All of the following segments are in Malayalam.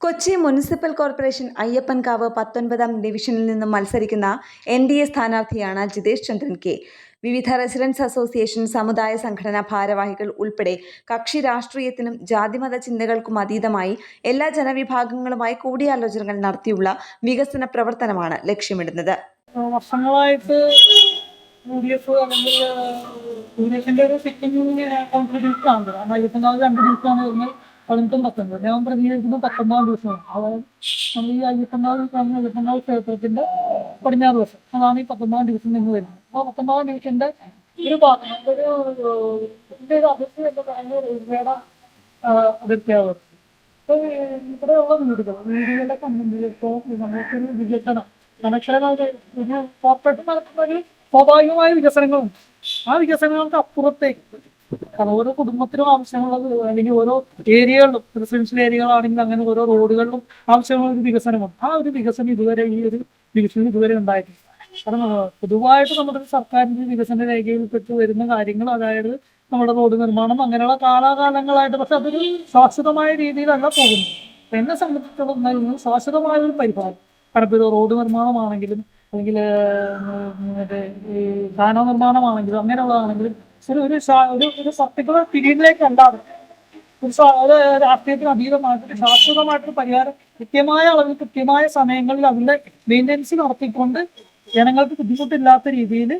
കൊച്ചി മുനിസിപ്പൽ കോർപ്പറേഷൻ അയ്യപ്പൻകാവ് 19-ാം ഡിവിഷനിൽ നിന്നും മത്സരിക്കുന്ന NDA സ്ഥാനാർത്ഥിയാണ് ജിതേഷ് ചന്ദ്രൻ കെ. വിവിധ റെസിഡൻസ് അസോസിയേഷൻ, സമുദായ സംഘടനാ ഭാരവാഹികൾ ഉൾപ്പെടെ കക്ഷി രാഷ്ട്രീയത്തിനും ജാതിമത ചിന്തകൾക്കും അതീതമായി എല്ലാ ജനവിഭാഗങ്ങളുമായി കൂടിയാലോചനകൾ നടത്തിയുള്ള വികസന പ്രവർത്തനമാണ് ലക്ഷ്യമിടുന്നത്. വർഷങ്ങളായിട്ട് ഒരു സിറ്റിംഗ് കോൺട്രിബ്യൂഷൻ ആണ്. അയ്യപ്പൻകാവ് 2 ദിവസമാണ് വരുന്നത്, 18 19. ഞാൻ പ്രതിനിധീകരിക്കുന്നത് 19-ാം ദിവസമാണ്. അതായത് നമ്മൾ ഈ അയ്യപ്പൻകാവ് ക്ഷേത്രത്തിന്റെ പടിഞ്ഞാറ് വശം, അതാണ് ഈ 19-ാം ദിവസം നിന്ന് വരുന്നത്. അപ്പോൾ 19-ാം ദിവസത്തിന്റെ ഒരു ഭാഗം ഒരു അതിർത്തി എന്ന് പറയുന്നത് റെയിൽവേയുടെ അതിർത്തിയാവുന്നത്. അപ്പോൾ ഇവിടെയുള്ള വീടുകളെ സംബന്ധിച്ചിടത്തോളം നമുക്കൊരു വികസനം കണക്ഷനായിട്ട് ഒരു കോർപ്പറേഷൻ നടത്തുന്ന ഒരു സ്വാഭാവികമായ വികസനങ്ങളുണ്ട്. ആ വികസനങ്ങൾക്ക് അപ്പുറത്തേക്ക് ഓരോ കുടുംബത്തിനും ആവശ്യമുള്ളത്, അല്ലെങ്കിൽ ഓരോ ഏരിയകളിലും റെസിഡൻഷ്യൽ ഏരിയകളാണെങ്കിൽ അങ്ങനെ ഓരോ റോഡുകളിലും ആവശ്യമുള്ള ഒരു വികസനമുണ്ട്. ആ ഒരു വികസനം ഇതുവരെ ഉണ്ടായിട്ടില്ല. കാരണം പൊതുവായിട്ട് നമ്മുടെ സർക്കാരിന്റെ വികസന രേഖയിൽപ്പെട്ട് വരുന്ന കാര്യങ്ങൾ, അതായത് നമ്മുടെ റോഡ് നിർമ്മാണം, അങ്ങനെയുള്ള കാലാകാലങ്ങളായിട്ട്, പക്ഷെ അതൊരു ശാശ്വതമായ രീതിയിലല്ല പോകുന്നത്. എന്നെ സംബന്ധിച്ചിടത്തോളം ശാശ്വതമായ ഒരു പരിപാടി, കാരണം ഇത് റോഡ് നിർമ്മാണമാണെങ്കിലും അല്ലെങ്കിൽ ഈ ഖാന നിർമ്മാണമാണെങ്കിലും അങ്ങനെയുള്ളതാണെങ്കിലും ഒരു പർട്ടിക്കുലർ പീരീഡിലേക്ക് അല്ലാതെ ഒരു രാഷ്ട്രീയത്തിന് അതീതമായിട്ട് ശാശ്വതമായിട്ടൊരു പരിഹാരം കൃത്യമായ അളവിൽ കൃത്യമായ സമയങ്ങളിൽ അതിന്റെ മെയിൻ്റനൻസ് നടത്തിക്കൊണ്ട് ജനങ്ങൾക്ക് ബുദ്ധിമുട്ടില്ലാത്ത രീതിയിൽ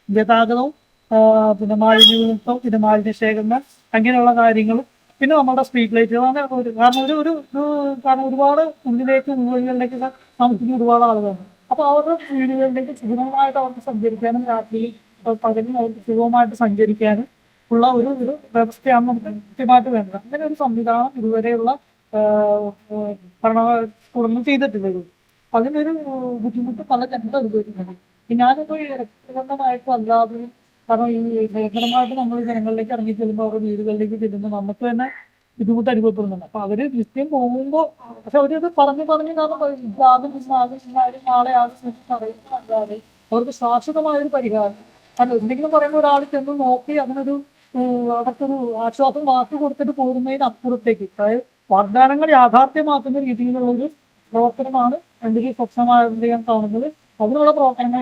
ഗതാഗതവും പിന്നെ മാലിന്യവും പിന്നെ മാലിന്യ ശേഖരണം അങ്ങനെയുള്ള കാര്യങ്ങളും പിന്നെ നമ്മുടെ സ്ട്രീറ്റ് ലൈറ്റുകളാണ്. കാരണം ഒരുപാട് വീടുകളിലേക്കൊക്കെ താമസിക്കുന്ന ഒരുപാട് ആളുകളുണ്ട്. അപ്പോൾ അവരുടെ വീടുകളിലേക്ക് സുഗമമായിട്ട് അവർക്ക് സഞ്ചരിക്കാനും രാത്രിയിൽ പകലും അവർക്ക് സുഗമമായിട്ട് സഞ്ചരിക്കാനും ഉള്ള ഒരു വ്യവസ്ഥയാണ് നമുക്ക് കൃത്യമായിട്ട് വേണ്ടത്. അങ്ങനെ ഒരു സംവിധാനം ഇതുവരെയുള്ള ഭരണകൂടങ്ങൾ ചെയ്തിട്ടില്ല. അതിനൊരു ബുദ്ധിമുട്ട് പല ജനങ്ങൾ അനുഭവിക്കുന്നുണ്ട്. ഞാനിപ്പോൾ വ്യക്തിഗതമായിട്ടും അല്ലാതെ, കാരണം ഈ വ്യക്തിഗതമായിട്ട് നമ്മൾ ജനങ്ങളിലേക്ക് ഇറങ്ങി ചെല്ലുമ്പോൾ അവരുടെ വീടുകളിലേക്ക് ചെല്ലുമ്പോൾ നമുക്ക് തന്നെ ബുദ്ധിമുട്ട് അനുഭവപ്പെടുന്നുണ്ട്. അപ്പൊ അവര് നിത്യം പോകുമ്പോൾ പക്ഷെ അവരത് പറഞ്ഞു നാളെ അറിയുന്നതല്ലാതെ അവർക്ക് ശാശ്വതമായൊരു പരിഹാരം, കാരണം എന്തെങ്കിലും പറയുമ്പോൾ ഒരാൾ ചെന്ന് നോക്കി അതിനൊരു അവർക്കൊരു ആശ്വാസം വാക്ക് കൊടുത്തിട്ട് പോകുന്നതിന് അപ്പുറത്തേക്ക്, അതായത് വാഗ്ദാനങ്ങൾ യാഥാർത്ഥ്യമാക്കുന്ന രീതിയിലുള്ള ഒരു പ്രവർത്തനമാണ് NDA സ്വപ്നമായി കാണുന്നത്. അതിനുള്ള പ്രവർത്തനങ്ങൾ